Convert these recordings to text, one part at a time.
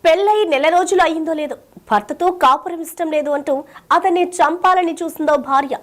పెళ్ళై నెల రోజులు అయ్యిందో లేదో భర్తతో కాపురం ఇష్టం లేదు అంటూ అతన్ని చంపాలని చూసిందో భార్య.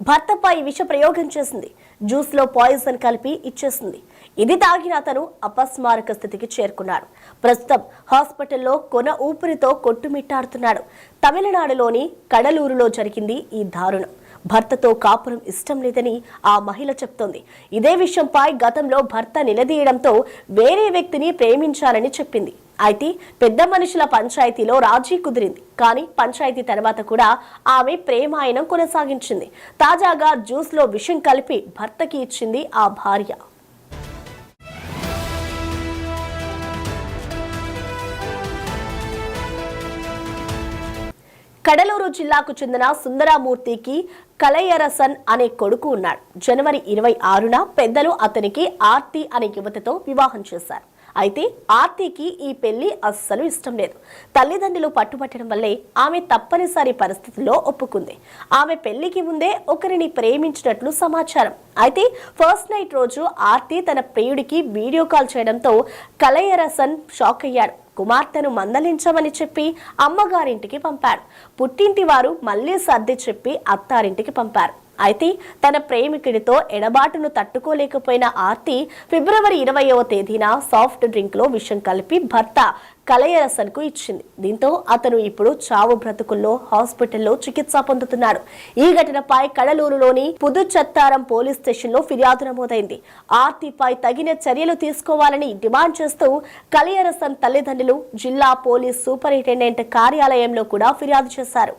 భర్తపై విష ప్రయోగం చేసింది. జ్యూస్ లో పాయిజన్ కలిపి ఇచ్చేసింది. ఇది తాగిన అతను అపస్మారక స్థితికి చేరుకున్నాడు. ప్రస్తుతం హాస్పిటల్లో కొన ఊపిరితో కొట్టుమిట్టాడుతున్నాడు. తమిళనాడులోని కడలూరులో జరిగింది ఈ దారుణం. భర్తతో కాపురం ఇష్టం లేదని ఆ మహిళ చెప్తోంది. ఇదే విషయంపై గతంలో భర్త నిలదీయడంతో వేరే వ్యక్తిని ప్రేమించాలని చెప్పింది. అయితే పెద్ద మనుషుల పంచాయతీలో రాజీ కుదిరింది. కానీ పంచాయతీ తర్వాత కూడా ఆమె ప్రేమాయణం కొనసాగించింది. తాజాగా జ్యూస్ లో విషం కలిపి భర్తకి ఇచ్చింది ఆ భార్య. కడలూరు జిల్లాకు చెందిన సుందరమూర్తికి కలయరసన్ అనే కొడుకు ఉన్నాడు. జనవరి 26న పెద్దలు అతనికి ఆర్తి అనే యువతితో వివాహం చేశారు. అయితే ఆర్తికి ఈ పెళ్లి అస్సలు ఇష్టం లేదు. తల్లిదండ్రులు పట్టుబట్టడం వల్లే ఆమె తప్పనిసరి పరిస్థితుల్లో ఒప్పుకుంది. ఆమె పెళ్లికి ముందే ఒకరిని ప్రేమించినట్లు సమాచారం. అయితే ఫస్ట్ నైట్ రోజు ఆర్తి తన ప్రియుడికి వీడియో కాల్ చేయడంతో కలయరసన్ షాక్ అయ్యాడు. కుమార్తెను మందలించమని చెప్పి అమ్మగారింటికి పంపాడు. పుట్టింటి వారు మళ్లీ సర్ది చెప్పి అత్తారింటికి పంపారు. అయితే తన ప్రేమికుడితో ఎడబాటును తట్టుకోలేకపోయిన ఆర్తి ఫిబ్రవరి 20వ తేదీన సాఫ్ట్ డ్రింక్ లో విషం కలిపి భర్త కలయరసన్ కు ఇచ్చింది. దీంతో అతను ఇప్పుడు చావు బ్రతుకుల్లో హాస్పిటల్లో చికిత్స పొందుతున్నాడు. ఈ ఘటనపై కడలూరులోని పుదుచత్తారం పోలీస్ స్టేషన్ లో ఫిర్యాదు నమోదైంది. ఆర్తిపై తగిన చర్యలు తీసుకోవాలని డిమాండ్ చేస్తూ కలయరసన్ తల్లిదండ్రులు జిల్లా పోలీస్ సూపరింటెండెంట్ కార్యాలయంలో కూడా ఫిర్యాదు చేశారు.